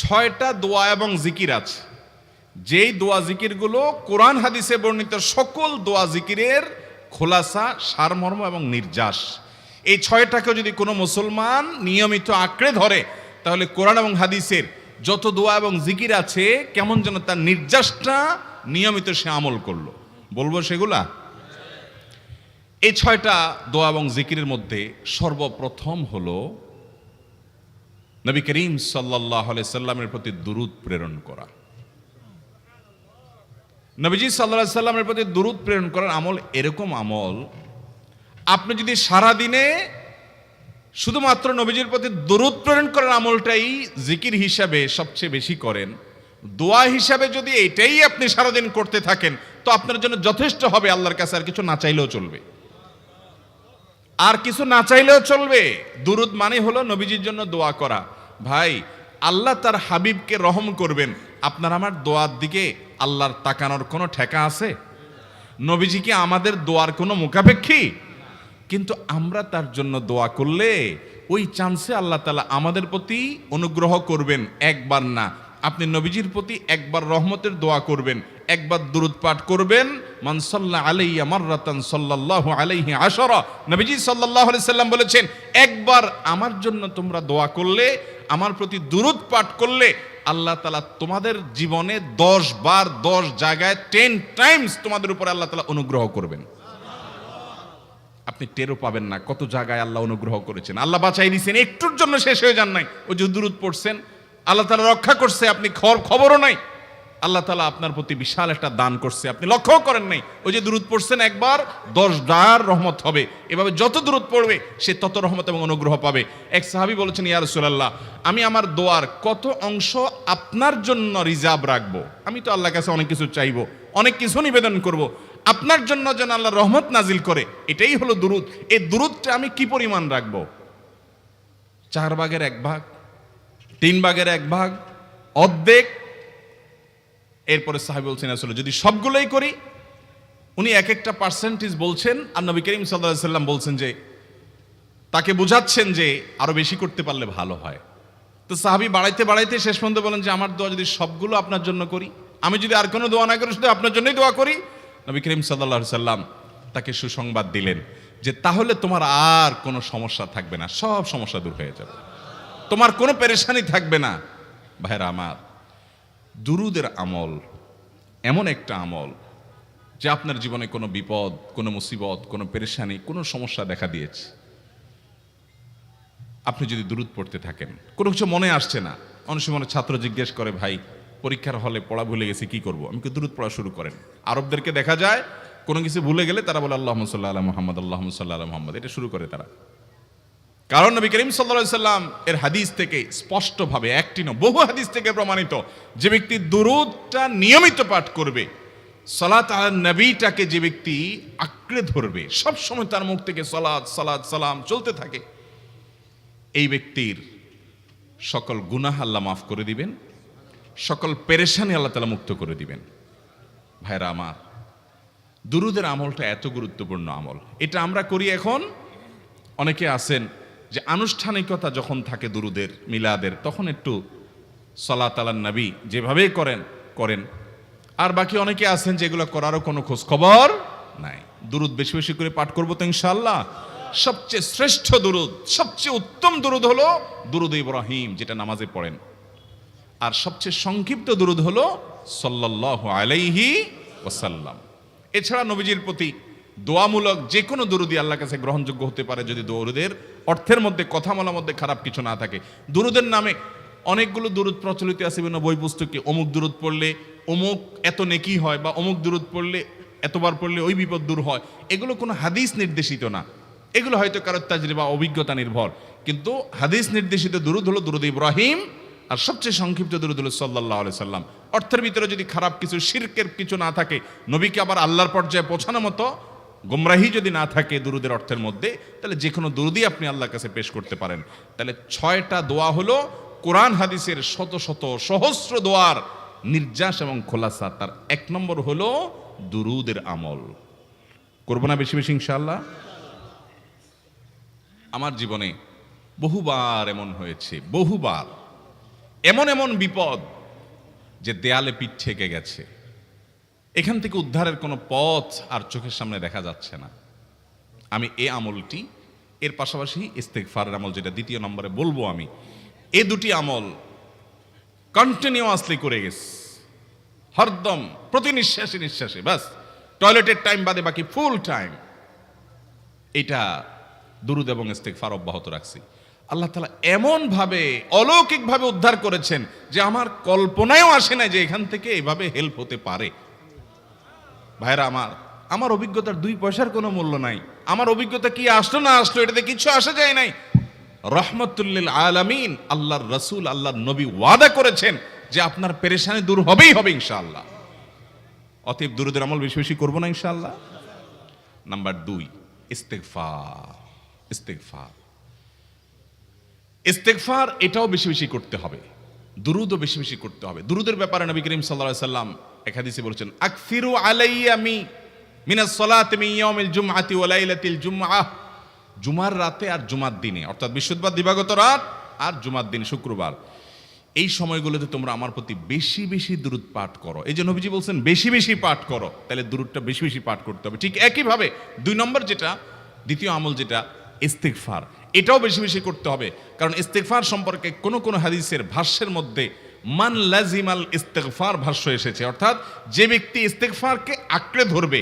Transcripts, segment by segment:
6টা দোয়া এবং জিকির আছে, যেই দোয়া জিকিরগুলো কোরআন হাদিসে বর্ণিত সকল দোয়া জিকিরের খোলাসা, সারমর্ম এবং নির্যাস। এই 6টাকে যদি কোনো মুসলমান নিয়মিত আঁকড়ে ধরে, তাহলে কোরআন এবং হাদিসের যত দোয়া এবং জিকির আছে কেমন যেন তার নির্যাসটা নিয়মিত সে আমল করলো। বলবো সেগুলা। এই 6টা দোয়া এবং জিকিরের মধ্যে সর্বপ্রথম হলো নবী করিম সাল্লাল্লাহু আলাইহি সাল্লামের প্রতি দুরূদ প্রেরণ করা। নবীজি সাল্লাল্লাহু আলাইহি সাল্লামের প্রতি দুরূদ প্রেরণ করার আমল এরকম আমল, আপনি যদি সারা দিনে শুধুমাত্র নবীজির প্রতি দুরূদ প্রেরণ করার আমলটাই জিকির হিসাবে সবচেয়ে বেশি করেন, দোয়া হিসাবে যদি এটাই আপনি সারাদিন করতে থাকেন, তো আপনার জন্য যথেষ্ট হবে। আল্লাহর কাছে আর কিছু না চাইলেও চলবে, আর কিছু না চাইলেও চলবে। দুরূদ মানে হলো নবীজির জন্য দোয়া করা। ভাই, আল্লাহ তার হাবিবকে রহম করবেন, আপনার আমার দোয়ার দিকে আল্লাহর তাকানোর কোনো ঠেকা আছে? নবীজি কি আমাদের দোয়ার কোনো মুখাপেক্ষী? কিন্তু আমরা তার জন্য দোয়া করলে ওই চান্সে আল্লাহ তাআলা আমাদের প্রতি অনুগ্রহ করবেন। একবার না, আপনি নবীজির প্রতি একবার রহমতের দোয়া করবেন, একবার দুরূদ পাঠ করবেন। মান সাল্লা আলাইয়া মাররাতান সাল্লাল্লাহু আলাইহি আশারা। নবীজি সাল্লাল্লাহু আলাইহি সাল্লাম বলেছেন, একবার আমার জন্য তোমরা দোয়া করলে, আমার প্রতি দুরূদ পাঠ করলে, আল্লাহ তাআলা তোমাদের জীবনে 10 বার 10 জায়গায় 10 টাইমস তোমাদের উপরে আল্লাহ তাআলা অনুগ্রহ করবেন। আপনি টেরও পাবেন না কত জায়গায় আল্লাহ অনুগ্রহ করেছেন। আল্লাহ বাঁচাই দিয়েছেন, একটুর জন্য শেষ হয়ে যান নাই। ওই যে দুরূদ পড়ছেন, আল্লাহ তাআলা রক্ষা করছে, আপনি খবরও নাই। আল্লাহ তাআলা আপনার প্রতি বিশাল একটা দান করছে, আপনি লক্ষ্যও করেন নাই। ওই যে দুরূদ পড়ছেন একবার, 10 বার রহমত হবে। এভাবে যত দুরূদ পড়বে সে তত রহমত এবং অনুগ্রহ পাবে। এক সাহাবী বলেছেন, ইয়া রাসূলুল্লাহ, আমি আমার দোয়ার কত অংশ আপনার জন্য রিজার্ভ রাখবো? আমি তো আল্লাহর কাছে অনেক কিছু চাইবো, অনেক কিছু নিবেদন করব, আপনার জন্য যেন আল্লাহ রহমত নাজিল করে, এটাই হলো দুরূদ। এই দুরূদটা আমি কি পরিমাণ রাখবো? 4 ভাগের 1 ভাগ, 3 ভাগের 1 ভাগ, অর্ধেক? এরপরে সাহাবী বলছেন, আসলে যদি সবগুলোই করি, উনি এক একটা পার্সেন্টেজ বলছেন, আর নবী করিম সাল্লাল্লাহু আলাইহি সাল্লাম বলছেন যে, তাকে বোঝাচ্ছেন যে আরো বেশি করতে পারলে ভালো হয়। তো সাহাবী বাড়াইতে বাড়াইতে শেষ পর্যন্ত বলেন যে, আমার দোয়া যদি সবগুলো আপনার জন্য করি, আমি যদি আর কোনো দোয়া না করি, শুধু আপনার জন্যই দোয়া করি, নবী করিম সাল্লাল্লাহু আলাইহি সাল্লাম তাকে সুসংবাদ দিলেন যে, তাহলে তোমার আর কোনো সমস্যা থাকবে না, সব সমস্যা দূর হয়ে যাবে, তোমার কোনো পেরেশানি থাকবে না। ভাইরা আমার, দুরূদের আমল এমন একটা আমল যে আপনার জীবনে কোনো বিপদ, কোনো মুসিবত, কোনো পেরেশানি, কোনো সমস্যা দেখা দিয়েছে, আপনি যদি দুরূদ পড়তে থাকেন, কোনো কিছু মনে আসছে না, অনেক সময় ছাত্র জিজ্ঞেস করে, ভাই পরীক্ষার হলে পড়া ভুলে গেছি, কি করব? আমি কি? দুরূদ পড়া শুরু করেন। আরবদেরকে দেখা যায় কোনো কিছু ভুলে গেলে তারা বলে আল্লাহুম্মা সাল্লি আলা মুহাম্মদ, আল্লাহুম্মা সাল্লি আলা মুহাম্মদ, এটা শুরু করে তারা। কারণ নবী করিম সাল্লাল্লাহু আলাইহি সাল্লাম এর হাদিস থেকে স্পষ্টভাবে, একটি নয় বহু হাদিস থেকে প্রমাণিত, যে ব্যক্তি দুরূদটা নিয়মিত পাঠ করবে, সালাত আলা নবীটাকে যে ব্যক্তি আঁকড়ে ধরবে, সব সময় তার মুখ থেকে সালাত সালাত সালাম চলতে থাকে, এই ব্যক্তির সকল গুনাহ আল্লাহ মাফ করে দিবেন, সকল পেরেশানি আল্লাহ তাআলা মুক্ত করে দিবেন। ভাইরা আমার, দুরূদের আমলটা এত গুরুত্বপূর্ণ আমল, এটা আমরা করি এখন। অনেকে আছেন যে আনুষ্ঠানিকতা যখন থাকে দুরূদের, মিলাদের, তখন একটু সালাত আলা নবী যেভাবে করেন। আর বাকি অনেকে আছেন যেগুলো করারও কোনো খোঁজ খবর নাই। দুরূদ বেশি বেশি করে পাঠ করবো তো ইনশাআল্লাহ। সবচেয়ে শ্রেষ্ঠ দুরূদ, সবচেয়ে উত্তম দুরূদ হলো দুরূদ ইব্রাহিম, যেটা নামাজে পড়েন। আর সবচেয়ে সংক্ষিপ্ত দুরূদ হলো সাল্লাল্লাহু আলাইহি ওয়াসাল্লাম। এছাড়া নবীজির প্রতি দোয়ামূলক যে কোনো দুরূদই আল্লাহর কাছে গ্রহণযোগ্য হতে পারে, যদি দুরূদের অর্থের মধ্যে, কথামালার মধ্যে খারাপ কিছু না থাকে। দুরূদের নামে অনেকগুলো দুরূদ প্রচলিত আছে বিভিন্ন বই পুস্তকে, অমুক দুরূদ পড়লে অমুক এত নেকি হয়, বা অমুক দুরূদ পড়লে এতবার পড়লে ওই বিপদ দূর হয়। এগুলো কোনো হাদিস নির্দেশিত না, এগুলো হয়তো কারোর তাজরিবা, অভিজ্ঞতা নির্ভর। কিন্তু হাদিস নির্দেশিত দুরূদ হলো দুরূদ ইব্রাহিম, আর সবচেয়ে সংক্ষিপ্ত দুরূদ হলো সাল্লাল্লাহু আলাইহি সাল্লাম। অর্থের ভিতরে যদি খারাপ কিছু, শিরকের কিছু না থাকে, নবীকে আবার আল্লাহর পর্যায়ে পৌঁছানোর মতো গোমরাহি যদি না থাকে দুরূদের অর্থের মধ্যে, তাহলে যে কোনো দুরূদই আপনি আল্লাহর কাছে পেশ করতে পারেন। তাহলে 6টা দোয়া হলো কোরআন হাদিসের শত শত সহস্র দোয়ার নির্যাস এবং খোলাসা। তার 1 নম্বর হলো দুরূদের আমল। করব না বেশি বেশি ইনশাআল্লাহ? আমার জীবনে বহুবার এমন হয়েছে, বহুবার এমন এমন বিপদ যে দেয়ালে পিঠ ঠেকে গেছে, এখান থেকে উদ্ধারের কোনো পথ আর চোখের সামনে দেখা যাচ্ছে না। আমি এই আমলটি, এর পাশাপাশি ইস্তেগফারের আমল যেটা দ্বিতীয় নম্বরে বলবো আমি, এই দুটি আমল কন্টিনিউয়াসলি করে গেছে, হরদম প্রতি নিঃশ্বাসে নিঃশ্বাসে, বাস টয়লেটের টাইম বাদে বাকি ফুল টাইম এটা দুরূদ এবং ইস্তেগফার অব্যাহত রাখছি। আল্লাহ তাআলা এমন ভাবে অলৌকিক ভাবে উদ্ধার করেছেন যে আমার কল্পনায়ও আসে না যে এখান থেকে এভাবে হেল্প হতে পারে। ভাইরা আমার অভিজ্ঞতার 2 পয়সার কোনো মূল্য নাই। আমার অভিজ্ঞতা কি আসলো না আসলো এটাতে কিছু আসা যায় নাই। রহমতুল লিল আলামিন আল্লাহর রাসূল আল্লাহর নবী ওয়াদা করেছেন যে আপনার পেরেশানি দূর হবেই হবে ইনশাআল্লাহ। অতএব দুরূদের আমল বেশি বেশি করব না ইনশাআল্লাহ। নাম্বার 2, ইস্তেগফার। ইস্তেগফার ইস্তেগফার এটাও বেশি বেশি করতে হবে, দুরূদও বেশি বেশি করতে হবে। দুরূদের ব্যাপারে নবী করিম সাল্লাল্লাহু আলাইহি সাল্লাম এক হাদিসে বলেছেন, আকসিরু আলাইয়া মিনাস সালাতি মিন ইয়াউমিল জুমআতি ওয়া লাইলাতিল জুমআহ। জুমার রাতে আর জুমার দিনে, অর্থাৎ বৃহস্পতিবার দিবাগত রাত আর জুমার দিন শুক্রবার, এই সময়গুলোতে তোমরা আমার প্রতি বেশি বেশি দুরূদ পাঠ করো। এই যে নবীজি বলছেন বেশি বেশি পাঠ করো, তাহলে দুরূদটা বেশি বেশি পাঠ করতে হবে। ঠিক একইভাবে 2 নম্বর যেটা, দ্বিতীয় আমল যেটা ইস্তেগফার, এটাও বেশি বেশি করতে হবে। কারণ ইস্তেগফার সম্পর্কে কোন হাদিসের ভাষ্যের মধ্যে মান লাজিমাল ইস্তেগফার ভাষ্য এসেছে, অর্থাৎ যে ব্যক্তি ইস্তেগফারকে আঁকড়ে ধরবে,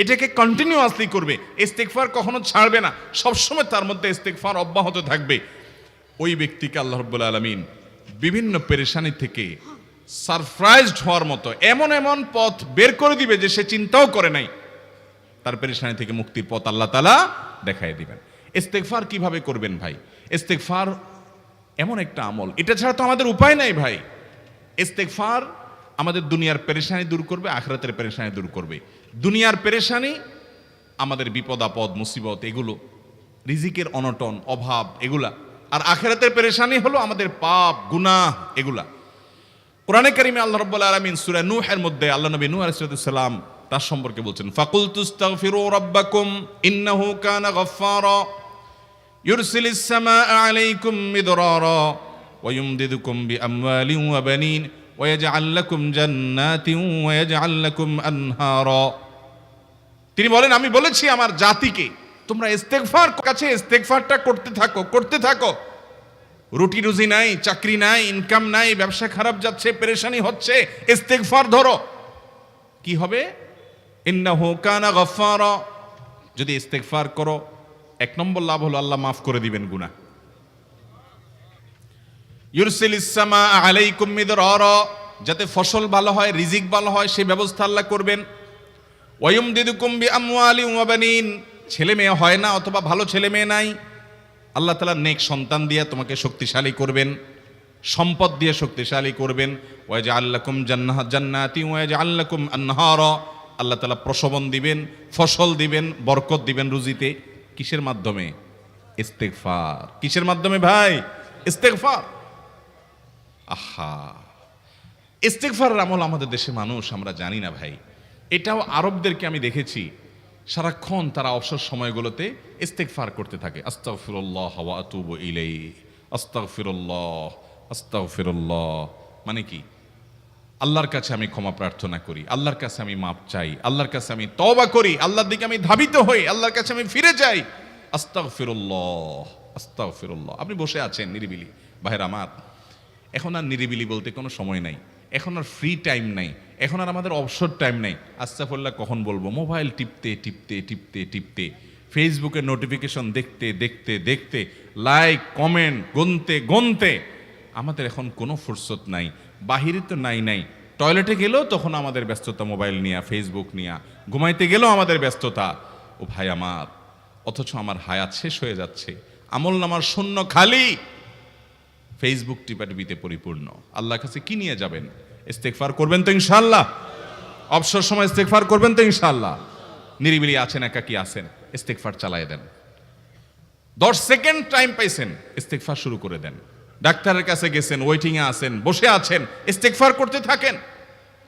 এটাকে কন্টিনিউয়াসলি করবে, ইস্তেগফার কখনো ছাড়বে না, সবসময় তার মধ্যে ইস্তেগফার অব্যাহত থাকবে, ওই ব্যক্তিকে আল্লাহ রাব্বুল আলামিন বিভিন্ন পেরেশানি থেকে সারপ্রাইজড হওয়ার মতো এমন এমন পথ বের করে দিবে যে সে চিন্তাও করে নাই। তার পেরেশানি থেকে মুক্তির পথ আল্লাহ তাআলা দেখায় দিবেন। ইস্তেগফার কিভাবে করবেন ভাই? ইস্তেগফার এমন একটা আমল, এটা ছাড়া তো আমাদের উপায় নাই ভাই। ইস্তেগফার আমাদের দুনিয়ার পেরেশানি দূর করবে, আখিরাতের পেরেশানি দূর করবে। দুনিয়ার পেরেশানি আমাদের বিপদ আপদ মুসিবত, এগুলো রিজিকের অনটন অভাব এগুলা, আর আখিরাতের পেরেশানি হলো আমাদের পাপ গুনাহ এগুলা। কোরআনে কারিমে আল্লাহ রাব্বুল আলামিন সূরা নূহের মধ্যে আল্লাহ নবী নূহ আলাইহিস সালাম তার সম্পর্কে বলছেন, ফাকুলতুস্তাগফিরু রাব্বাকুম ইন্নাহু কানা গাফফারা ইউরসিলিস সামাআ আলাইকুম মিদরারা ওয়া ইউমদিদুকুম বিআমওয়ালিন ওয়া বানিন ওয়া ইয়াজআল লাকুম জান্নাতিন ওয়া ইয়াজআল লাকুম আনহারা। তিনি বলেন, আমি বলেছি আমার জাতিকে তোমরা ইস্তেগফার কাছে ইস্তেগফারটা করতে থাকো। রুটি রুজি নাই, চাকরি নাই, ইনকাম নাই, ব্যবসা খারাপ যাচ্ছে, পেরেশানি হচ্ছে, ইস্তেগফার ধরো, কি হবে? ইন্নাহু কানা গাফফারা। যদি ইস্তেগফার করো, 1 নম্বর লাভ হলো আল্লাহ মাফ করে দিবেন গুনাহ। ইউরসিলিস সামাআ আলাইকুম মিদরারা, যাতে ফসল ভালো হয়, রিজিক ভালো হয়, সেই ব্যবস্থা আল্লাহ করবেন। ওয়া ইউমদিদুকুম বিআমওয়ালিন ওয়া বানিন, ছেলে মেয়ে হয় না অথবা ভালো ছেলে মেয়ে নাই, আল্লাহ তাআলা নেক সন্তান দিয়ে তোমাকে শক্তিশালী করবেন, সম্পদ দিয়ে শক্তিশালী করবেন। ওয়া ইয়াজআল লাকুম জান্নাতিন ওয়া ইয়াজআল লাকুম আনহারা, আল্লাহ তাআলা প্রসবন দিবেন, ফসল দিবেন, বরকত দিবেন রুজিতে। কিসের মাধ্যমে? ইস্তেগফার। কিসের মাধ্যমে ভাই? ইস্তেগফার। আহা, ইস্তেগফারের আমল আমাদের দেশে মানুষ আমরা জানি না ভাই। এটাও আরবদেরকে আমি দেখেছি সারাক্ষণ তারা অবসর সময়গুলোতে ইস্তেগফার করতে থাকে, আস্তাগফিরুল্লাহ ওয়া আতুবু ইলাইহি, আস্তাগফিরুল্লাহ আস্তাগফিরুল্লাহ। মানে কি? আল্লাহর কাছে আমি ক্ষমা প্রার্থনা করি, আল্লাহর কাছে আমি মাপ চাই, আল্লাহর কাছে আমি তওবা করি, আল্লাহর দিকে আমি ধাবিত হই, আল্লাহর কাছে আমি ফিরে যাই, আস্তাগফিরুল্লাহ আস্তাগফিরুল্লাহ। আপনি বসে আছেন নিরিবিলি, ভাইরা আমার, এখন আর নিরিবিলি বলতে কোনো সময় নাই, এখন আর ফ্রি টাইম নাই, এখন আর আমাদের অবসর টাইম নাই। আস্তাগফিরুল্লাহ কখন বলবো? মোবাইল টিপতে টিপতে টিপতে টিপতে, ফেসবুকের নোটিফিকেশন দেখতে দেখতে দেখতে, লাইক কমেন্ট গুনতে গুনতে আমাদের এখন কোনো ফুরসত নাই। বাহিরে তো নাই, টয়লেটে গেলেও তখন আমাদের ব্যস্ততা মোবাইল নিয়ে, ফেসবুক নিয়ে, ঘুমাইতে গেলেও আমাদের ব্যস্ততা। ও ভাই আমার, অথচ আমার হায়াত শেষ হয়ে যাচ্ছে, আমল নামার শূন্য খালি, ফেসবুক টিপাটিপিতে পরিপূর্ণ। আল্লাহর কাছে কি নিয়ে যাবেন? ইস্তেগফার করবেন তো ইনশাআল্লাহ? অবসর সময় ইস্তেগফার করবেন তো ইনশাআল্লাহ? নিরিবিলি আছেন, একাকী আছেন, ইস্তেগফার চালায় দেন। 10 সেকেন্ড টাইম পাইছেন, ইস্তেগফার শুরু করে দেন। ডাক্তারের কাছে গেছেন, ওয়েটিংয়ে আছেন, বসে আছেন, ইস্তেগফার করতে থাকেন।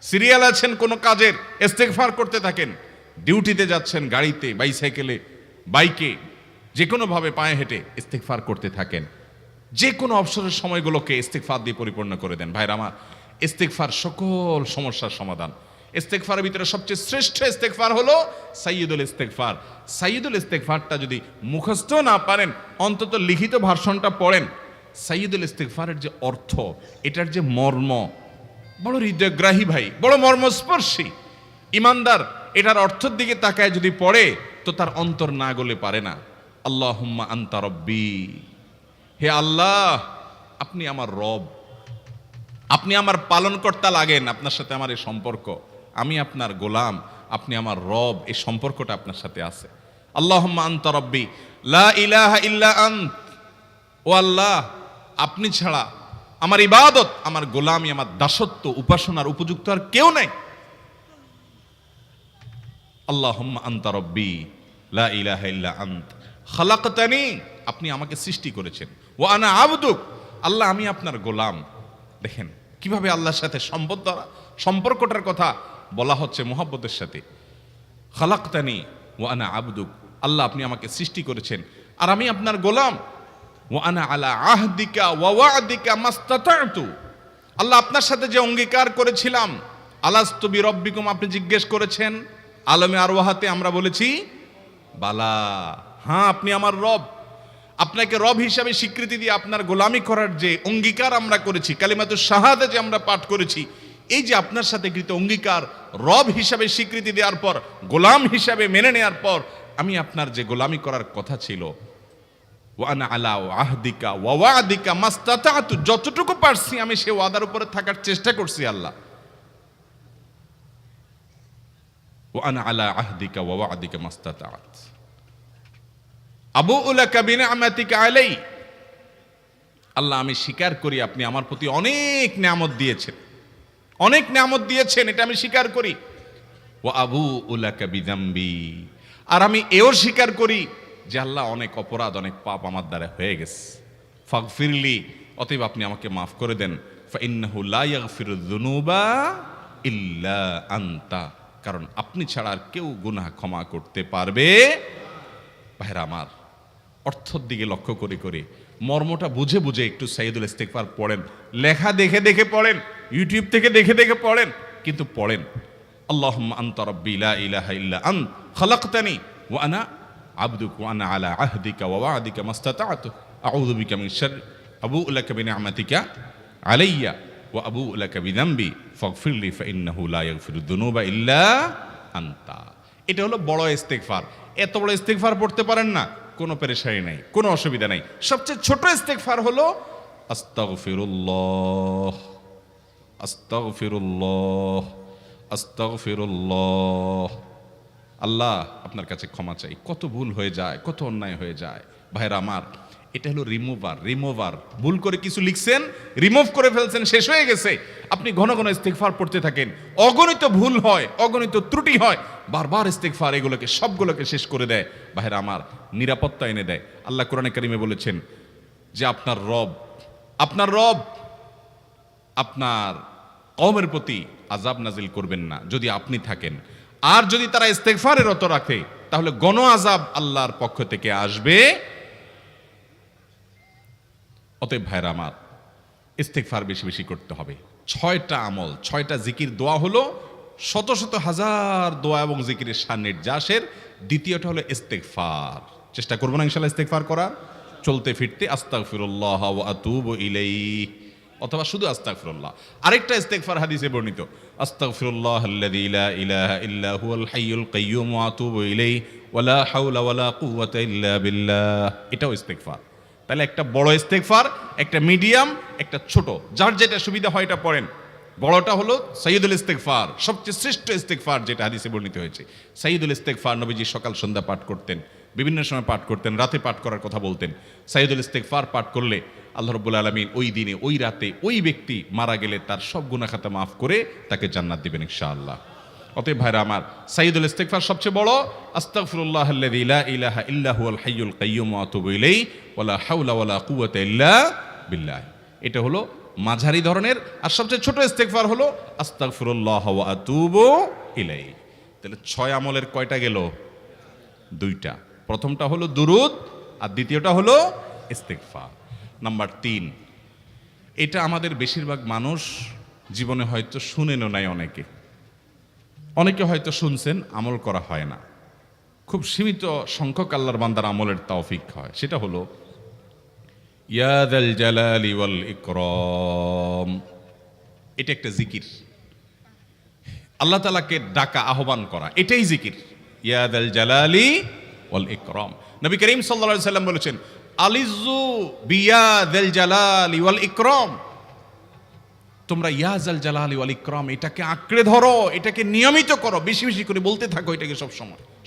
সিরিয়াল আছেন কোনো কাজের, ইস্তেগফার করতে থাকেন। ডিউটিতে যাচ্ছেন, গাড়িতে, বাইসাইকেলে, বাইকে, যে কোনোভাবে পায়ে হেঁটে ইস্তেগফার করতে থাকেন। যে কোনো অবসরের সময়গুলোকে ইস্তেগফার দিয়ে পরিপূর্ণ করে দেন। ভাইরা আমার, ইস্তেগফার সকল সমস্যার সমাধান। ইস্তেগফারের ভিতরে সবচেয়ে শ্রেষ্ঠ ইস্তেগফার হলো সাইয়্যিদুল ইস্তেগফার। সাইয়্যিদুল ইস্তেগফারটা যদি মুখস্থ না পারেন, অন্তত লিখিত ভার্সনটা পড়েন। সাইয়্যিদুল ইস্তেগফারের যে অর্থ, এটার যে মর্ম, বড় হৃদয়গ্রাহী ভাই, বড় মর্মস্পর্শী। ইমানদার এটার অর্থের দিকে তাকায় যদি পড়ে, তো তার অন্তর না গলে পারে না। আল্লাহুম্মা আনতা রব্বি, হে আল্লাহ আপনি আমার রব, আপনি আমার পালনকর্তা লাগেন। আপনার সাথে আমার এই সম্পর্ক, আমি আপনার গোলাম, আপনি আমার রব, এই সম্পর্কটা আপনার সাথে আছে। আল্লাহুম্মা আনতা রব্বি লা ইলাহা ইল্লা আন্ত, ও আল্লাহ আপনি ছাড়া আমার ইবাদত, আমার গোলামি, আমার দাসত্ব, উপাসনার উপযুক্ত আর কেউ নাই। আল্লাহুম্মা আনতা রব্বি লা ইলাহা ইল্লা আন্ত খালাকতানি, আপনি আমাকে সৃষ্টি করেছেন। ওয়া আনা আবদুক, আল্লাহ আমি আপনার গোলাম। দেখেন কিভাবে আল্লাহর সাথে সম্পর্কটার কথা বলা হচ্ছে মুহাব্বতের সাথে। খালাকতানি ওয়া আনা আবদুক, আল্লাহ আপনি আমাকে সৃষ্টি করেছেন আর আমি আপনার গোলাম। ওয়া আনা আলা আহদিকা ওয়া ওয়া'দিকা মাস্তাতা'তু, আল্লাহ আপনার সাথে যে অঙ্গীকার করেছিলাম, আলাস্তু বিরব্বিকুম, আপনি জিজ্ঞেস করেছেন। আলমে আরওয়াহাতে আমরা বলেছি বালা, হ্যাঁ আপনি আমার রব। আপনাকে রব হিসাবে স্বীকৃতি দিয়ে আপনার গোলামি করার যে অঙ্গীকার আমরা করেছি, কালিমাতুশ শাহাদা যে আমরা পাঠ করেছি, এই যে আপনার সাথে কৃত অঙ্গীকার, রব হিসাবে স্বীকৃতি দেওয়ার পর, গোলাম হিসাবে মেনে নেওয়ার পর, আমি আপনার যে গোলামি করার কথা ছিল, ওয়া আনা আলা আহদিকা ওয়া ওয়া'দিকা মাস্তাতা'তু, যতটুকু পারছি আমি সে ওয়াদার উপরে থাকার চেষ্টা করছি আল্লাহ। ওয়া আনা আলা আহদিকা ওয়া ওয়া'দিকা মাস্তাতা'ত আবুউ লাকা বিনি'মাতিকা আলাই, আল্লাহ আমি স্বীকার করি আপনি আমার প্রতি অনেক নিয়ামত দিয়েছেন, অনেক নিয়ামত দিয়েছেন, এটা আমি স্বীকার করি। ওয়া আবুউ লাকা বিযামবি, আর আমি এও স্বীকার করি যে আল্লাহ অনেক অপরাধ, অনেক পাপ আমার দ্বারা হয়ে গেছে। ফাগফিরলি, অতএব আপনি আমাকে মাফ করে দেন। ফাইন্নাহু লা ইয়াগফিরুয যুনুবা ইল্লা আনতা, কারণ আপনি ছাড়া আর কেউ গুনাহ ক্ষমা করতে পারবে। ভাইরা আমার, অর্থের দিকে লক্ষ্য করে করে, মর্মটা বুঝে বুঝে একটু সাইয়্যিদুল ইস্তেগফার পড়েন। লেখা দেখে দেখে পড়েন, ইউটিউব থেকে দেখে দেখে পড়েন, কিন্তু পড়েন। আল্লাহুম্মা আনতা রাব্বি লা ইলাহা ইল্লা আন্ত খালাকতানি ওয়া আনা আবদুক ওয়া আনা আলা আহদিকা ওয়া ওয়া'দিকা মাস্তাতা'তু আউযু বিকা মিন শাররি আবুউ লাকা বিনি'মাতিকা আলাইয়া ওয়া আবুউ লাকা বিযামবি ফাগফিরলি ফাইন্নাহু লা ইয়াগফিরুয যুনুবা ইল্লা আনতা। এটা হলো বড় ইস্তেগফার। এত বড় ইস্তেগফার পড়তে পারেন না, কোনো পেরেশানি নাই, কোনো অসুবিধা নাই। সবচেয়ে ছোট ইস্তেগফার হলো আস্তাগফিরুল্লাহ আস্তাগফিরুল্লাহ আস্তাগফিরুল্লাহ। আল্লাহ আপনার কাছে ক্ষমা চাই, কত ভুল হয়ে যায়, কত অন্যায় হয়ে যায়। ভাইরা আমার, এটা হলো রিমুভার। ভুল করে কিছু লিখছেন, রিমুভ করে ফেলছেন, শেষ হয়ে গেছে। আপনি ঘন ঘন ইস্তেগফার পড়তে থাকেন, অগণিত ভুল হয়, অগণিত ত্রুটি হয়, বারবার ইস্তেগফার এগুলোকে সবগুলোকে শেষ করে দেয়। ভাইরা আমার, নিরাপত্তা এনে দেয়। আল্লাহ কোরআনে কারিমে বলেছেন যে আপনার রব আপনার কওমের প্রতি আযাব নাজিল করবেন না যদি আপনি থাকেন। আর যদি তারা ইস্তেগফারে রত রাখে, তাহলে গণ আযাব আল্লাহর পক্ষ থেকে আসবে। অতএব ভাইরা আমার, ইস্তেগফার বেশি বেশি করতে হবে। 6টা আমল, 6টা জিকির, দোয়া হলো শত শত হাজার দোয়া এবং জিকিরের সান্নিধ্যাসের। দ্বিতীয়টা হলো ইস্তেগফার। চেষ্টা করবো না ইনশাআল্লাহ ইস্তেগফার করার, চলতে ফিরতে আস্তাগফিরুল্লাহ ওয়া আতুবু ইলাইহি, অথবা শুধু আস্তাগফিরুল্লাহ। আরেকটা ইস্তেগফার হাদিসে বর্ণিত, আস্তাগফিরুল্লাহাল্লাযী লা ইলাহা ইল্লা হুয়াল হাইয়ুল কাইয়্যুম ওয়া আতুবু ইলাইহি ওয়া লা হাওলা ওয়া লা কুওয়াতা ইল্লা বিল্লাহ। এটাও ইস্তেগফার। তাহলে একটা বড় ইস্তেগফার, একটা মিডিয়াম, একটা ছোট, যার যেটা সুবিধা হয় এটা পড়েন। বড়টা হলো সাইয়্যিদুল ইস্তেগফার, সবচেয়ে শ্রেষ্ঠ ইস্তেগফার যেটা হাদিসে বর্ণিত হয়েছে। সাইয়্যিদুল ইস্তেগফার নবীজি সকাল সন্ধ্যা পাঠ করতেন, বিভিন্ন সময় পাঠ করতেন, রাতে পাঠ করার কথা বলতেন। সাইয়্যিদুল ইস্তেগফার পাঠ করলে আল্লাহ রাব্বুল আলামিন ওই দিনে, ওই রাতে, ওই ব্যক্তি মারা গেলে তার সব গুনাহ খাতা মাফ করে তাকে জান্নাত দিবেন ইনশাআল্লাহ। অতএব ভাইরা আমার, সাইয়্যিদুল ইস্তেগফার সবচেয়ে বড়, আস্তাগফিরুল্লাহাল্লাযী লা ইলাহা ইল্লা হুয়াল হাইয়ুল কাইয়্যুম ওয়া আতুবু ইলাইহি ওয়া লা হাওলা ওয়া লা কুওয়াতা ইল্লা বিল্লাহ। এটা হলো মাঝারি ধরনের। আর সবচেয়ে ছোট ইস্তেগফার হলো আস্তাগফিরুল্লাহ ওয়া আতুবু ইলাইহি। তাহলে 6 আমলের কয়টা গেল? 2টা। প্রথমটা হলো দুরুদ আর দ্বিতীয়টা হলো ইস্তেগফার। নাম্বার 3, এটা আমাদের বেশিরভাগ মানুষ জীবনে হয়তো শুনেনও নাই, অনেকে হয়তো শুনছেন, আমল করা হয় না। খুব সীমিত সংখ্যক আল্লাহর বান্দার আমলের তৌফিক হয়। সেটা হলো ইয়া যাল জালালি ওয়াল ইকরাম। এটা একটা জিকির, আল্লাহ তাআলাকে ডাকা, আহ্বান করা, এটাই জিকির। ইয়া যাল জালালি ওয়াল ইকরাম। নবী করিম সাল্লাল্লাহু আলাইহি সাল্লাম বলেছেন, আলিজু বিয়া যাল জালালি ওয়াল ইকরাম। তোমরা ইয়া যাল জালালি ওয়াল ইকরাম এটাকে আঁকড়ে ধরো, এটাকে নিয়মিত করো, বেশি বেশি করে বলতে থাকো এটাকে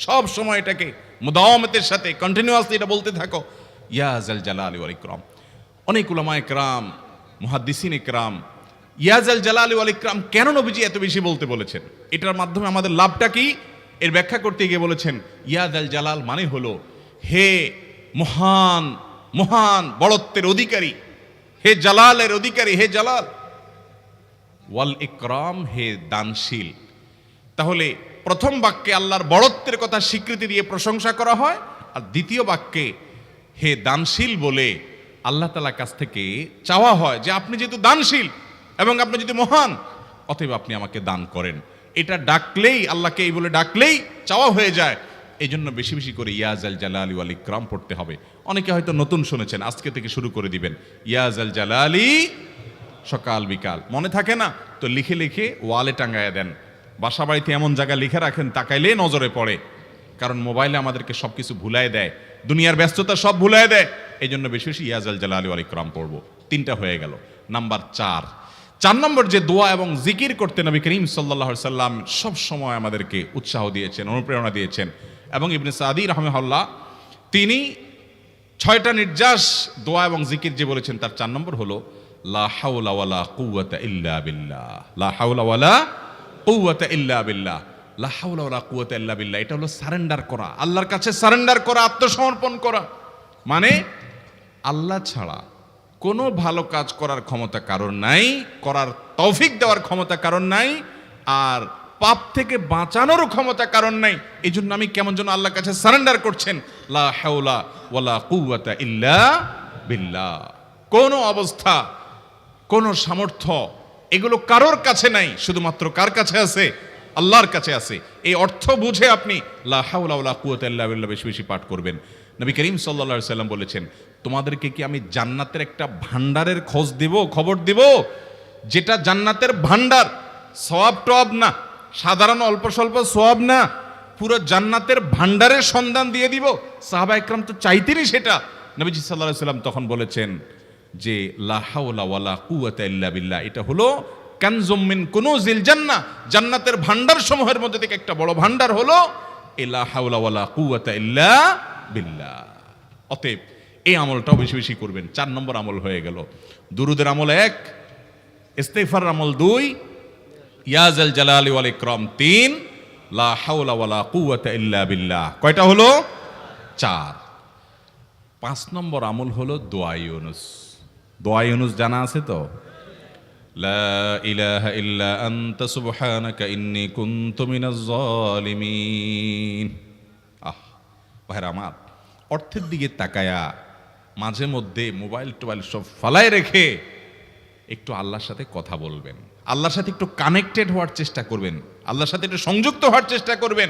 সব সময় এটাকে মুদাওয়ামাতের সাথে কন্টিনিউয়াসলি এটা বলতে থাকো, ইয়া যাল জালালি ওয়াল ইকরাম। অনেক উলামায়ে কেরাম, মুহাদ্দিসিনে কেরাম ইয়া যাল জালালি ওয়াল ইকরাম কেন নবীজি এত বেশি বলতে বলেছেন, এটার মাধ্যমে আমাদের লাভটা কি, এর ব্যাখ্যা করতে গিয়ে বলেছেন ইয়া যাল জালাল মানে হলো হে মহান মহান বড়ত্বের অধিকারী, হে জালালের অধিকারী, হে জালাল, ওয়াল ইকরাম হে দানশীল। তাহলে প্রথম বাক্যে আল্লাহর বড়ত্বের কথা স্বীকৃতি দিয়ে প্রশংসা করা হয়, আর দ্বিতীয় বাক্যে হে দানশীল বলে আল্লাহ তাআলার কাছ থেকে চাওয়া হয় যে আপনি যেহেতু দানশীল এবং আপনি যদি মহান, অতএব আপনি আমাকে দান করেন। এটা ডাকলেই, আল্লাহকে এই বলে ডাকলেই চাওয়া হয়ে যায়। এই জন্য বেশি বেশি করে ইয়া যাল জালালি ওয়াল ইকরাম পড়তে হবে। অনেকে হয়তো নতুন শুনেছেন, আজকে থেকে শুরু করে দিবেন ইয়া যাল জালালি, সকাল বিকাল মনে থাকে না তো লিখে লিখে ওয়ালে টাঙ্গায় দেন, বাসা বাড়িতে এমন জায়গায় লিখে রাখেন তাকাইলে নজরে পড়ে, কারণ মোবাইলে আমাদেরকে সবকিছু ভুলায় দেয়, দুনিয়ার ব্যস্ততা সব ভুলায় দেয়। এই জন্য বেশি বেশি ইয়া যাল জালালি ওয়াল ইকরাম পড়বো। 3টা হয়ে গেল। নাম্বার 4 নম্বর যে দোয়া এবং জিকির করতে নবী করিম সাল্লাল্লাহু আলাইহি সাল্লাম সব সময় আমাদেরকে উৎসাহ দিয়েছেন, অনুপ্রেরণা দিয়েছেন। এবং ইবনে সাদি রাহিমাহুল্লাহ তিনি 6টা নির্যাস দোয়া এবং জিকির যে বলেছেন, তার 4 নম্বর হলো লা হাওলা ওয়ালা কুওয়াতা ইল্লা বিল্লাহ। লা হাওলা ওয়ালা কুওয়াতা ইল্লা বিল্লাহ। লা হাওলা ওয়ালা কুওয়াতা ইল্লা বিল্লাহ, এটা হলো সারেন্ডার করা, আল্লাহর কাছে সারেন্ডার করা, আত্মসমর্পণ করা। মানে আল্লাহ ছাড়া কোনো ভালো কাজ করার ক্ষমতা কারণ নাই, করার তৌফিক দেওয়ার ক্ষমতা কারণ নাই, আর পাপ থেকে বাঁচানোরও ক্ষমতা কারণ নাই। এই জন্য আমি কেমন যেন আল্লাহর কাছে সারেন্ডার করছেন, লা হাওলা ওয়ালা কুওয়াতা ইল্লা বিল্লাহ। কোন অবস্থা, কোন সামর্থ্য, এগুলো কারোর কাছে নাই, শুধুমাত্র কার কাছে আছে? আল্লাহর কাছে আছে। এই অর্থ বুঝে আপনি লা হাওলা ওয়ালা কুওয়াতা ইল্লা বিল্লাহ বেশি বেশি পাঠ করবেন। নবী করিম সাল্লাল্লাহু আলাইহি সাল্লাম বলেছেন, তোমাদেরকে কি আমি জান্নাতের একটা ভান্ডারের খবর দিব, যেটা জান্নাতের ভান্ডার, সওয়াব টওয়াব না, সাধারণ অল্প স্বল্প সওয়াব না, পুরো জান্নাতের ভান্ডারের সন্ধান দিয়ে দিব। সাহাবা ইকরাম তো চাইতেনই সেটা। নবীজি সাল্লাল্লাহু আলাইহি সাল্লাম তখন বলেছেন যে লা হাওলা ওয়ালা কুওয়াতা ইল্লা বিল্লাহ, এটা হলো কানজুম মিন কুনুজিল জান্নাহ, জান্নাতের ভান্ডার সমূহের মধ্যে থেকে একটা বড় ভান্ডার হলো লা হাওলা ওয়ালা কুওয়াতা ইল্লা বিল্লাহ। অতএব এই আমলটাও বেশি বেশি করবেন। 4 নম্বর আমল হয়ে গেল। দুরুদের আমল 1, ইস্তিগফার আমল 2, ইয়া যাল জালালি ওয়াল ইকরাম 3, লা হাওলা ওয়ালা কুওয়াতা ইল্লা বিল্লাহ। কয়টা হলো? 4। 5 নম্বর আমল হলো দোয়া ইউনুস। দোয়া ইউনুস জানা আছে তো? লা ইলাহা ইল্লা আনতা সুবহানাকা ইন্নী কুনতু মিনাজ জালিমিন। ভাইরা আমার, অর্থের দিকে তাকায়া মাঝে মধ্যে মোবাইল টোবাইল সব ফালায় রেখে একটু আল্লাহর সাথে কথা বলবেন, আল্লাহর সাথে একটু কানেক্টেড হওয়ার চেষ্টা করবেন, আল্লাহর সাথে একটু সংযুক্ত হওয়ার চেষ্টা করবেন।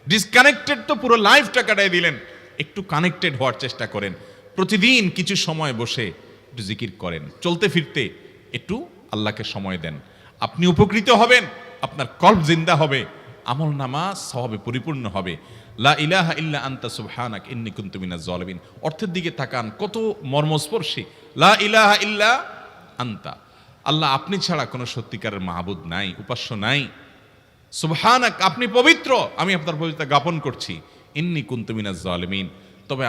ডিসকানেক্টেড তো পুরো লাইফটা কাটাই দিলেন, একটু কানেক্টেড হওয়ার চেষ্টা করেন। প্রতিদিন কিছু সময় বসে একটু জিকির করেন, চলতে ফিরতে একটু আল্লাহকে সময় দেন। আপনি উপকৃত হবেন, আপনার কল্ব জিন্দা হবে, আমল নামা সওয়াবে পরিপূর্ণ হবে। লা ইলাহা ইল্লা আনতা সুবহানাক ইন্নী কুনতু মিনাজ জালিমিন। অর্থের দিকে তাকান, কত মর্মস্পর্শী। লা ইলাহা ইল্লা আনতা, আল্লাহ আপনি ছাড়া কোনো সত্যিকারের মাহবুদ নাই, উপাস্য নাই। সুবহানাক, আপনি পবিত্র, আমি আপনার পবিত্রতা জ্ঞাপন করছি। ইন্নী কুনতু মিনাজ জালিমিন, তবে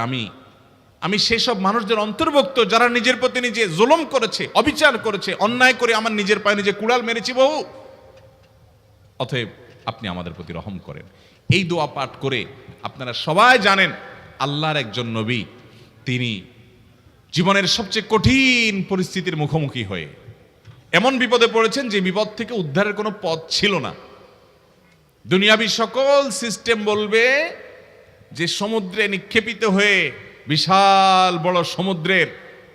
আমি সেসব মানুষদের অন্তর্ভুক্ত যারা নিজের প্রতি নিজে জুলুম করেছে, অবিচার করেছে, অন্যায় করে আমার নিজের পায়ে নিজে কুড়াল মেরেছি বহু। অতএব আপনি আমাদের প্রতি রহম করেন। এই দোয়া পাঠ করে আপনারা সবাই জানেন আল্লাহর একজন নবী, তিনি জীবনের সবচেয়ে কঠিন পরিস্থিতির মুখোমুখি হয়ে এমন বিপদে পড়েছেন যে বিপদ থেকে উদ্ধারের কোনো পথ ছিল না। দুনিয়াবী সকল সিস্টেম বলবে যে সমুদ্রে নিক্ষেপিত হয়ে বিশাল বড় সমুদ্রের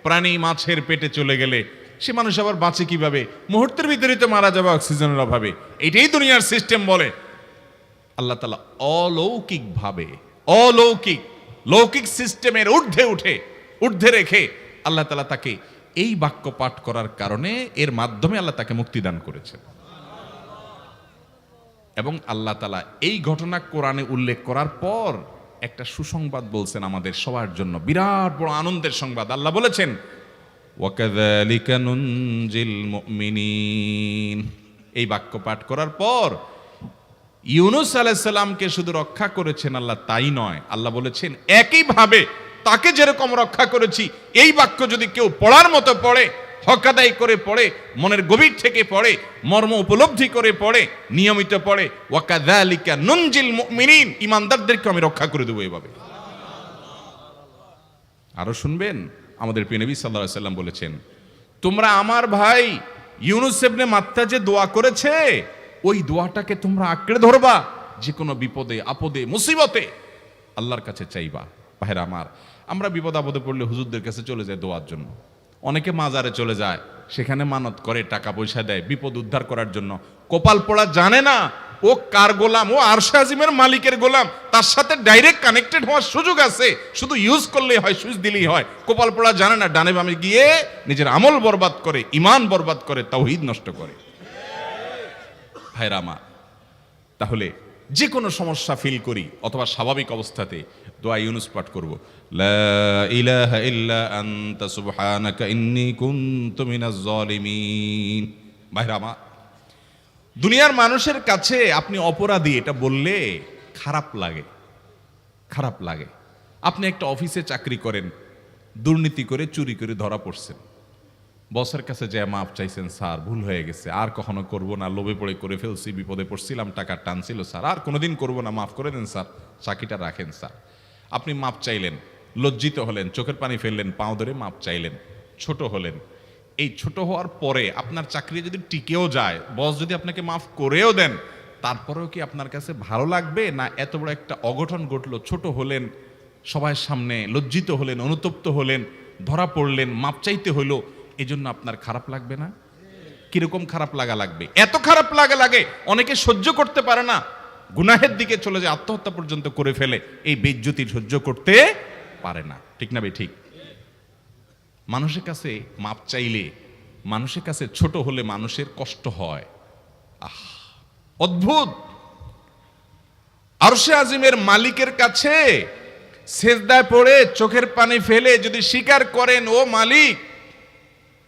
প্রাণী মাছের পেটে চলে গেলে সে মানুষ আবার বাঁচে কিভাবে? মুহূর্তের ভিতরে তো মারা যাবে অক্সিজেনের অভাবে। এটাই দুনিয়ার সিস্টেম বলে। আল্লাহ তাআলা অলৌকিকভাবে, লৌকিক সিস্টেমের ঊর্ধ্বে রেখে আল্লাহ তাআলা তাকে এই বাক্য পাঠ করার কারণে এর মাধ্যমে আল্লাহ তাকে মুক্তি দান করেছেন। এবং আল্লাহ তাআলা এই ঘটনা কোরআনে উল্লেখ করার পর একটা সুসংবাদ বলছেন আমাদের সবার জন্য, বিরাট বড় আনন্দের সংবাদ। আল্লাহ বলেছেন, ওয়াকাযালিকা নুনজিল মুমিনিন। এই বাক্য পাঠ করার পর ইউনূস আলাইহিস সালামকে শুধু রক্ষা করেছেন আল্লাহ তাই নয়, আল্লাহ বলেছেন একইভাবে তাকে যেরকম রক্ষা করেছি, এই বাক্য যদি কেউ পড়ার মতো পড়ে, হক আদায় করে পড়ে, মনের গভীর থেকে পড়ে, মর্ম উপলব্ধি করে পড়ে, নিয়মিত পড়ে, ওয়াকাযালিকা নুনজিল মুমিনিন, ঈমানদারদেরকে আমি রক্ষা করে দেব এভাবে। আরো শুনবেন, আমাদের প্রিয় নবী সাল্লাল্লাহু আলাইহি ওয়াসাল্লাম বলেছেন, তোমরা আমার ভাই ইউনূস ইবনে মাত্তা যে দোয়া করেছে, ওই দোয়াটাকে তোমরা আঁকড়ে ধরবা, যে কোনো বিপদে আপদে মুসিবতে আল্লাহর কাছে চাইবা। ভাইরা আমার, আমরা বিপদ আপদে পড়লে হুজুরদের কাছে চলে যাই দোয়ার জন্য, অনেকে মাজারে চলে যায়, সেখানে মানত করে, টাকা পয়সা দেয় বিপদ উদ্ধার করার জন্য। কপাল পোড়া জানে না ও কার গোলাম, ও আরশে আজিমের মালিকের গোলাম, তার সাথে ডাইরেক্ট কানেক্টেড হওয়ার সুযোগ আছে, শুধু ইউজ করলেই হয়, সুইচ দিলেই হয়। কপাল পোড়া জানে না, ডানে বামে গিয়ে নিজের আমল বরবাদ করে, ঈমান বরবাদ করে, তাওহীদ নষ্ট করে। ভাইরা আমার, তাহলে যে কোনো সমস্যা ফিল করি অথবা স্বাভাবিক অবস্থাতে দোয়া ইউনূস পাঠ করব, লা ইলাহা ইল্লা আনতা সুবহানাকা ইন্নী কুনতু মিনাজ জালিমিন। ভাইরা আমার, দুনিয়ার মানুষের কাছে আপনি অপরাধী এটা বললে খারাপ লাগে। আপনি একটা অফিসে চাকরি করেন, দুর্নীতি করে চুরি করে ধরা পড়ছেন, বসের কাছে যায় মাপ চাইছেন, স্যার ভুল হয়ে গেছে, আর কখনো করব না, লোভে পড়ে করে ফেলছি, বিপদে পড়ছিলাম, টাকা টানছিল স্যার, আর কোনোদিন করব না, মাফ করে দেন স্যার, চাকরিটা রাখেন স্যার। আপনি মাপ চাইলেন, লজ্জিত হলেন, চোখের পানি ফেললেন, পাও ধরে মাপ চাইলেন, ছোট হলেন। এই ছোট হওয়ার পরে আপনার চাকরি যদি টিকেও যায়, বস যদি আপনাকে মাফ করেও দেন, তারপরেও কি আপনার কাছে ভালো লাগবে? না এত বড় একটা অঘটন ঘটলো, ছোট হলেন, সবার সামনে লজ্জিত হলেন, অনুতপ্ত হলেন, ধরা পড়লেন, মাপ চাইতে হলো, এজন্য আপনার খারাপ লাগবে না? কিরকম খারাপ লাগবে? এত খারাপ লাগে অনেকে সহ্য করতে পারে না, গুনাহের দিকে চলে যায়, আত্মহত্যা পর্যন্ত করে ফেলে, এই বেইজ্জতি সহ্য করতে পারে না। ঠিক না বে ঠিক? মানুষের কাছে মাপ চাইলে, মানুষের কাছে ছোট হলে মানুষের কষ্ট হয়। অদ্ভুত! আরশে আজিমের মালিকের কাছে সেজদায় পড়ে চোখের পানি ফেলে যদি স্বীকার করেন, ও মালিক,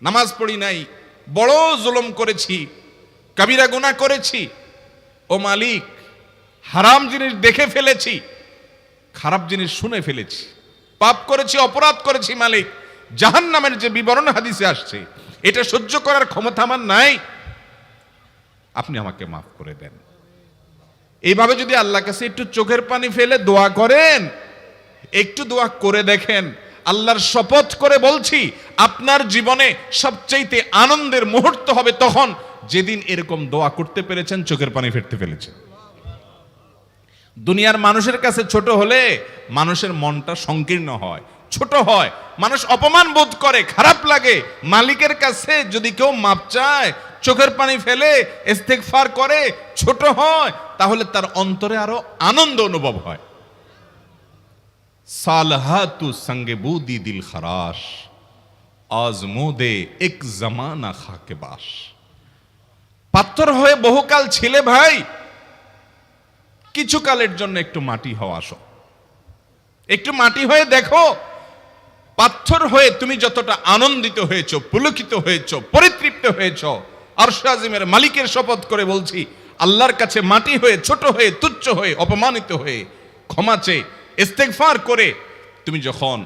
নামাজ পড়ি নাই, বড় জুলুম করেছি, কাবিরা গুনাহ করেছি, ও মালিক, হারাম জিনিস দেখে ফেলেছি, খারাপ জিনিস শুনে ফেলেছি, পাপ করেছি, অপরাধ করেছি, মালিক, জাহান্নামের যে বিবরণ হাদিসে আসছে, এটা সহ্য করার ক্ষমতা আমার নাই, আপনি আমাকে মাফ করে দেন। এইভাবে যদি আল্লাহর কাছে একটু চোখের পানি ফেলে দোয়া করেন, একটু দোয়া করে দেখেন, আল্লাহর শপথ করে বলছি, আপনার জীবনে সবচেয়ে আনন্দের মুহূর্ত হবে তখন যেদিন এরকম দোয়া করতে পেরেছেন, চোখের পানি ফেলতে পেরেছেন। দুনিয়ার মানুষের কাছে ছোট হলে মানুষের মনটা সংকীর্ণ হয়, ছোট হয়, মানুষ অপমান বোধ করে, খারাপ লাগে। মালিকের কাছে যদি কেউ মাপ চায়, চোখের পানি ফেলে, ইস্তেগফার করে, ছোট হয়, তাহলে তার অন্তরে আরো আনন্দ অনুভব হয়। সালহাতু সঙ্গে বুদি দিল খরাশ, আজমুদে এক জামানা খাকে বাস। পাথর হয়ে বহুকাল ছিলে ভাই, কিছু কালের জন্য একটু মাটি হও, আসো, একটু মাটি হয়ে দেখো। পাথর হয়ে তুমি যতটা আনন্দিত হয়েছো, পুলকিত হয়েছো, পরিতৃপ্ত হয়েছো, আরশে আজিমের মালিকের শপথ করে বলছি, আল্লাহর কাছে মাটি হয়ে, ছোট হয়ে, তুচ্ছ হয়ে, অপমানিত হয়ে, ক্ষমা চেয়ে, ইস্তেগফার করে তুমি যখন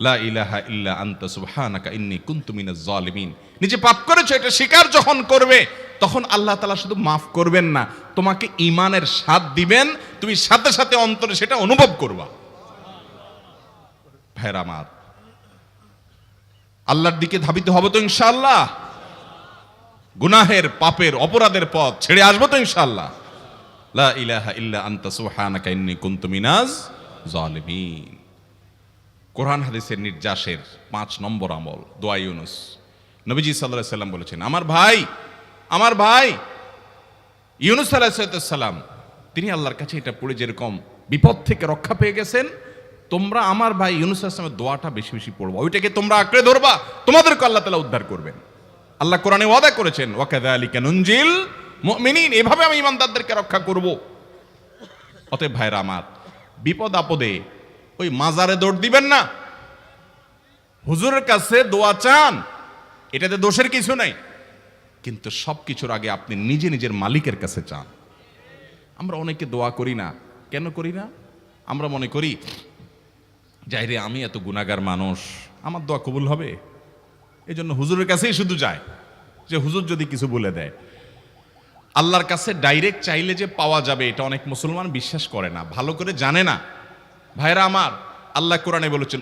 লা ইলাহা ইল্লা আনতা সুবহানাকা ইন্নী কুনতু মিনাজ জালিমিন, নিজে পাপ করেছো এটা স্বীকার যখন করবে, তখন আল্লাহ তাআলা শুধু মাফ করবেন না, তোমাকে ঈমানের স্বাদ দিবেন, তুমি সাথে সাথে অন্তরে সেটা অনুভব করবা। ভাইরা আমার, আল্লাহর দিকে ধাবিত হব তো ইনশাআল্লাহ? গুনাহের, পাপের, অপরাধের পথ ছেড়ে আসবো তো ইনশাআল্লাহ? লা ইলাহা ইল্লা আনতা সুবহানাকা ইন্নী কুনতু মিনাজ জালিমিন। কোরআন হাদিসের নির্যাসের 5 নম্বর আমল দোয়া ইউনুস। নবীজি সাল্লাল্লাহু আলাইহি সাল্লাম বলেছেন, আমার ভাই ইউনুস আলাইহিস সালাম তিনি আল্লাহর কাছে এটা পড়ে যেরকম বিপদ থেকে রক্ষা পেয়ে গেছেন, তোমরা আমার ভাই ইউনুস আলাইহিস সালামের দোয়াটা বেশি বেশি পড়বা, ওইটাকে তোমরা আঁকড়ে ধরবা, তোমাদেরকে আল্লাহ তাআলা উদ্ধার করবেন। আল্লাহ কোরআনে ওয়াদা করেছেন, ওয়া কাযালিকা নুনজিল মুমিনিন, এভাবে আমি ঈমানদারদেরকে রক্ষা করব। অতএব ভাইরা আমার, বিপদ আপদে ওই মাজারে দৌড় দিবেন না, হুজুরের কাছে দোয়া চান, এটাতে দোষের কিছু নাই, কিন্তু সবকিছুর আগে আপনি নিজে নিজের মালিকের কাছে চান। আমরা অনেকে দোয়া করি না, কেন করি না? আমরা মনে করি যাই রে, আমি এত গুনাহগার মানুষ, আমার দোয়া কবুল হবে, এই জন্য হুজুরের কাছেই শুধু যায়, যে হুজুর যদি কিছু বলে দেয়। আল্লাহর কাছে ডাইরেক্ট চাইলে যে পাওয়া যাবে, এটা অনেক মুসলমান বিশ্বাস করে না, ভালো করে জানে না। ভাইরা আমার, আল্লাহ কোরআনে বলেছেন,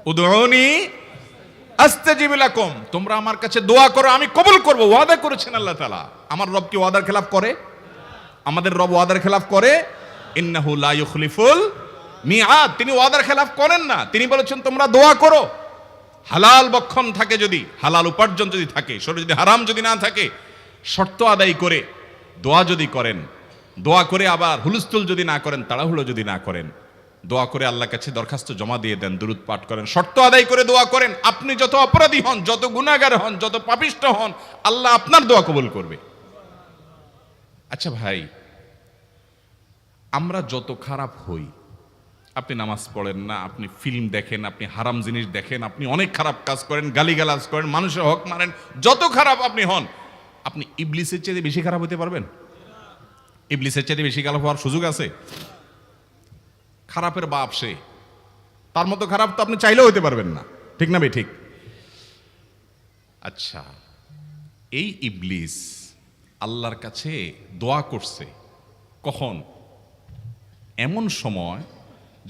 উদউনি আস্তাজিব লাকুম, তোমরা আমার কাছে দোয়া করো, আমি কবুল করব, ওয়াদা করেছেন আল্লাহ তাআলা। আমার রব কি ওয়াদার খেলাফ করে? আমাদের রব ওয়াদার খেলাফ করে? ইন্নাহু লা ইউখলিফুল মিআদ, তিনি ওয়াদার খেলাফ করেন না। তিনি বলেছেন তোমরা দোয়া করো, হালাল বক্ষণ থাকে, যদি হালাল উপার্জন যদি থাকে, শরীরে যদি হারাম যদি না থাকে, শর্ত আদায় করে দোয়া যদি করেন, দোয়া করে আবার হুলস্থুল যদি না করেন, তাড়াহুড়ো যদি না করেন, দোয়া করে আল্লাহর কাছে দরখাস্ত জমা দিয়ে দেন, দুরূদ পাঠ করেন, শর্ত আদায় করে দোয়া করেন, আপনি যত অপরাধী হন, যত গুনাহগার হন, যত পাপিষ্ঠ হন, আল্লাহ আপনার দোয়া কবুল করবে। আচ্ছা ভাই, আমরা যত খারাপ হই, আপনি নামাজ পড়েন না, আপনি ফিল্ম দেখেন, আপনি হারাম জিনিস দেখেন, আপনি অনেক খারাপ কাজ করেন, গালিগালাজ করেন, মানুষের হক মারেন, যত খারাপ আপনি হন, আপনি ইবলিসের চেয়ে বেশি খারাপ হতে পারবেন? ইবলিসের চেয়ে বেশি খারাপ হওয়ার সুযোগ আছে? খারাপের বাপ সে, তার মতো খারাপ তো আপনি চাইলেও হতে পারবেন না, ঠিক না ভাই? ঠিক। আচ্ছা, এই ইবলিস আল্লাহর কাছে দোয়া করছে কখন? এমন সময়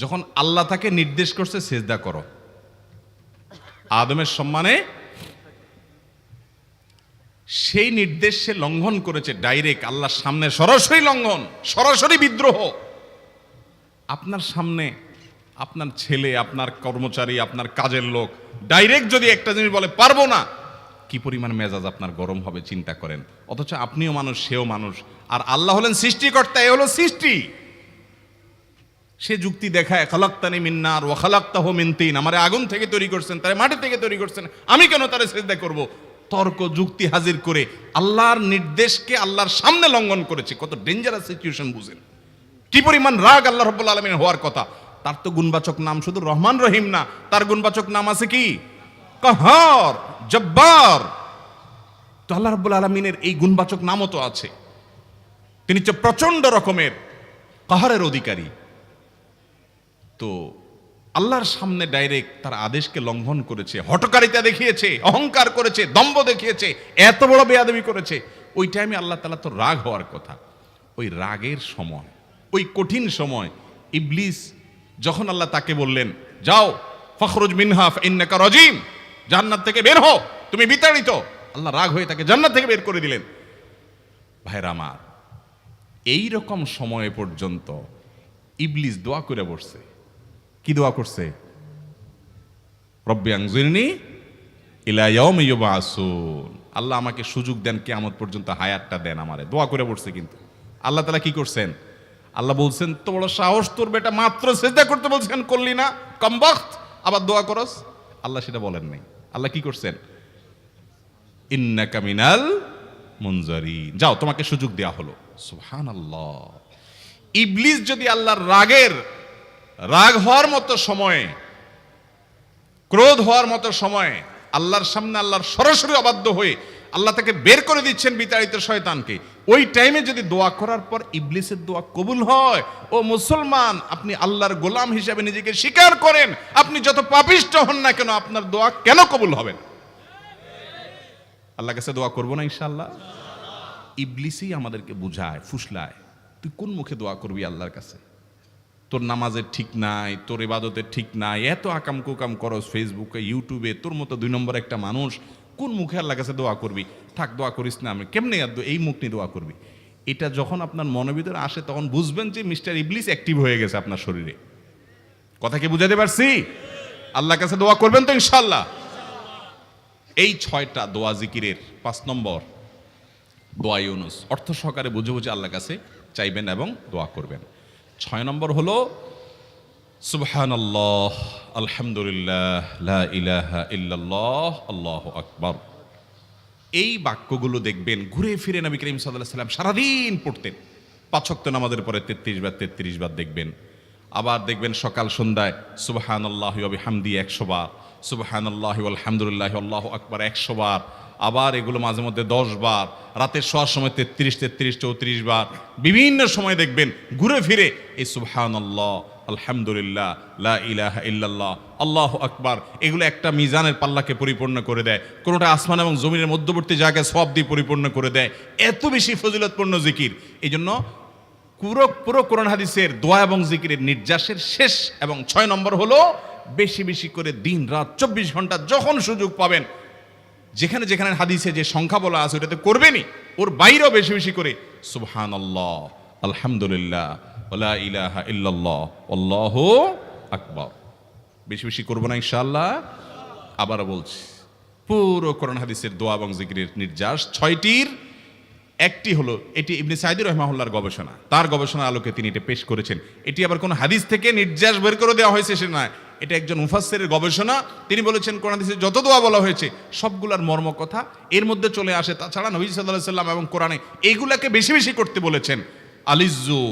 যখন আল্লাহ তাকে নির্দেশ করছে সিজদা করো, আদমের সম্মানে। সেই নির্দেশ সে লঙ্ঘন করেছে, ডাইরেক্ট আল্লাহর সামনে সরাসরি লঙ্ঘন, সরাসরি বিদ্রোহ। আপনার সামনে আপনার ছেলে, আপনার কর্মচারী, আপনার কাজের লোক ডাইরেক্ট যদি একটা জিনিস বলে পারবো না, কি পরিমাণ মেজাজ আপনার গরম হবে চিন্তা করেন। অথচ আপনিও মানুষ, সেও মানুষ, আর আল্লাহ হলেন সৃষ্টিকর্তা, এ হলো সৃষ্টি। সে যুক্তি দেখায়, খালাক্তানি মিন নার ওয়া খালাক্তাহু মিন তিন, আমারে আগুন থেকে তৈরি করছেন, তারে মাটি থেকে তৈরি করছেন, আমি কেন তারে সিজদা করব? তর্ক যুক্তি হাজির করে আল্লাহর নির্দেশকে আল্লাহর সামনে লঙ্ঘন করেছে। কত ডেঞ্জারাস সিচুয়েশন বুঝেন, কি পরিমাণ রাগ আল্লাহ রাব্বুল আলামিন হওয়ার কথা। তার তো গুণবাচক নাম শুধু রহমান রহিম না, তার গুণবাচক নাম আছে কি? কাহার, জব্বার। তো আল্লাহ রাব্বুল আলামিনের এই গুণবাচক নামও তো আছে। তিনি হচ্ছে প্রচন্ড রকমের কাহারের অধিকারী। তো আল্লাহর সামনে ডাইরেক্ট তার আদেশকে লঙ্ঘন করেছে, হঠকারিতা দেখিয়েছে, অহংকার করেছে, দম্ভ দেখিয়েছে, এত বড় বেয়াদবি করেছে। ওই টাইমে আল্লাহ তাআলা তো রাগ হওয়ার কথা। ওই রাগের সময়, ওই কঠিন সময় ইবলিস যখন আল্লাহ তাকে বললেন, যাও ফখরুজ মিনহা ফাইন্নাকা রাজিম, জান্নাত থেকে বের হও, তুমি বিতাড়িত, আল্লাহ রাগ হয়ে তাকে জান্নাত থেকে বের করে দিলেন। ভাইরা আমার, এই রকম সময় পর্যন্ত ইবলিস দোয়া করে বসছে। কি দোয়া করছে? রব্বি আনজিরনি ইলা ইয়াউমি ইউবআসুন, আল্লাহ আমাকে সুযোগ দেন, কিয়ামত পর্যন্ত হায়াতটা দেন আমারে, দোয়া করে বসছে। কিন্তু আল্লাহ তাআলা কি করছেন? আল্লাহ বলছেন, তো বড় সাহস তোর বেটা, মাত্র সিজদা করতে বলছেন করলি না, কমবখত, আবার দোয়া করস? আল্লাহ সেটা বলেন নাই। আল্লাহ কি করছেন? ইন্নাকা মিনাল মুনজারিন, যাও তোমাকে সুযোগ দেয়া হলো। সুবহানাল্লাহ। ইবলিস যদি আল্লাহর রাগ হওয়ার মতো সময়ে, ক্রোধ হওয়ার মতো সময়ে আল্লাহর সামনে আল্লাহর সরাসরি অবাধ্য হয়ে আল্লাহ তাকে বের করে দিচ্ছেন, বিতাড়িত শয়তানকে, ওই টাইমে যদি দোয়া করার পর ইবলিসের দোয়া কবুল হয়, ও মুসলমান, আপনি আল্লাহর গোলাম হিসাবে নিজেকে স্বীকার করেন, আপনি যত পাপিষ্ঠ হন না কেন, আপনার দোয়া কেন কবুল হবে না? আল্লাহর কাছে দোয়া করবো না ইনশাআল্লাহ? ইবলিসই আমাদেরকে বুঝায়, ফুসলায়, তুই কোন মুখে দোয়া করবি আল্লাহর কাছে? তোর নামাজের ঠিক নাই, তোর ইবাদতের ঠিক নাই, এত আকাম কুকাম করস ফেসবুকে, ইউটিউবে, তোর মতো 2 নম্বর একটা মানুষ, কোন মুখে আল্লাহর কাছে দোয়া করবি? থাক, দোয়া করিস না, আমি কেমনে এই মুখ নিয়ে দোয়া করবি? এটা যখন আপনার মনের ভিতরে আসে, তখন বুঝবেন যে মিস্টার ইবলিস অ্যাক্টিভ হয়ে গেছে আপনার শরীরে। কথা কি বুঝাতে পারছি? আল্লাহর কাছে দোয়া করবেন তো ইনশাআল্লাহ। এই 6টা দোয়া জিকিরের 5 নম্বর দোয়া ইউনুস, অর্থ সহকারে বুঝে বুঝে আল্লাহর কাছে চাইবেন এবং দোয়া করবেন। 6 নম্বর হলো সুবহানাল্লাহ, আলহামদুলিল্লাহ, লা ইলাহা ইল্লাল্লাহ, আল্লাহু আকবার। এই বাক্যগুলো দেখবেন ঘুরে ফিরে নবী করিম সাল্লাল্লাহু আলাইহি ওয়াসাল্লাম সারাদিন পড়তেন। 5 ওয়াক্ত নামাজের পরে 33 বার দেখবেন। আবার দেখবেন সকাল সন্ধ্যায় সুবহানাল্লাহি ওয়া বিহামদি 100 বার, সুবহানাল্লাহি ওয়াল হামদুলিল্লাহি আল্লাহু আকবার 100 বার। আবার এগুলো মাঝে মধ্যে 10 বার, রাতের শোয়ার সময় 33, 34 বার। বিভিন্ন সময় দেখবেন ঘুরে ফিরে এই সুবহানাল্লাহ, আলহামদুলিল্লাহ, লা ইলাহা ইল্লাল্লাহ, আল্লাহু আকবার, এগুলো একটা মিজানের পাল্লাকে পরিপূর্ণ করে দেয়। কোনোটা আসমান এবং জমিনের মধ্যবর্তী জায়গায় সওয়াব দিয়ে পরিপূর্ণ করে দেয়। এত বেশি ফজিলতপূর্ণ জিকির। এই জন্য পুরো কোরআন হাদিসের দোয়া এবং জিকিরের নির্যাসের শেষ এবং 6 নম্বর হলো বেশি বেশি করে দিন রাত 24 ঘন্টা যখন সুযোগ পাবেন, যেখানে যেখানে হাদিসে যে সংখ্যা বলা আছে ওটাতে করবেনই, ওর বাইরেও বেশি বেশি করে সুবহানাল্লাহ, আলহামদুলিল্লাহ, লা ইলাহা ইল্লাল্লাহ, আল্লাহু আকবার বেশি বেশি করব না ইনশাআল্লাহ। আবারও বলছি, পুরো কোরআন হাদিসের দোয়া এবং জিকিরের নির্যাস 6টির একটি হলো, এটি ইবনে সাঈদী রাহিমাহুল্লাহর গবেষণা, তার গবেষণার আলোকে তিনি এটা পেশ করেছেন। এটি আবার কোনো হাদিস থেকে নির্যাস বের করে দেওয়া হয়েছে সে নয়, এটা একজন মুফাসসিরের গবেষণা। তিনি বলেছেন কোরআন হাদিসে যত দোয়া বলা হয়েছে সবগুলার মর্ম কথা এর মধ্যে চলে আসে। তাছাড়া নবী সাল্লাল্লাহু আলাইহি ওয়াসাল্লাম এবং কোরআনে এইগুলাকে বেশি বেশি করতে বলেছেন। আলিজ্জু,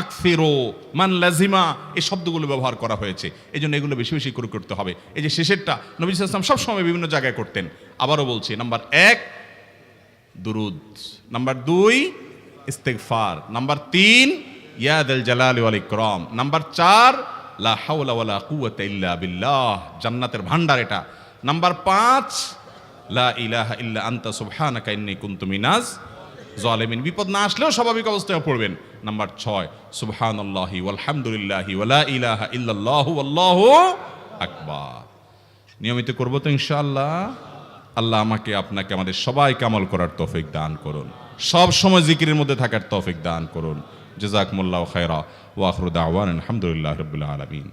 আকফিরু, মান লাজিমা, এই শব্দগুলো ব্যবহার করা হয়েছে। এই জন্য এগুলো বেশি বেশি করে করতে হবে। এই যে শেষেরটা নবী সাল্লাল্লাহু আলাইহি ওয়াসাল্লাম সবসময় বিভিন্ন জায়গায় করতেন। আবারও বলছি, নাম্বার 1 দুরুদ, নাম্বার 2 ইস্তিগফার, নাম্বার 3 ইয়া যাল জালালি ওয়াল ইকরাম, নাম্বার 4 লা হাওলা ওয়ালা কুওয়াতা ইল্লা বিল্লাহ, জান্নাতের ভান্ডার এটা। নাম্বার 5 লা ইলাহা ইল্লা আনতা সুবহানাকা ইন্নী কুনতু মিনাজ জালিমিন, বিপদ না আসলেও স্বাভাবিক অবস্থায় পড়বেন। নাম্বার 6 সুবহানাল্লাহি ওয়াল হামদুলিল্লাহি ওয়া লা ইলাহা ইল্লাল্লাহু আল্লাহু আকবার। নিয়মিত করব তো ইনশাআল্লাহ। আল্লাহ আমাকে আপনাকে আমাদের সবাইকে আমল করার তৌফিক দান করুন, সব সময় জিকিরের মধ্যে থাকার তৌফিক দান করুন। জাযাকুমুল্লাহু খায়রা ওয়া আখিরু দাওয়ানা আলহামদুলিল্লাহি রাব্বিল আলামিন।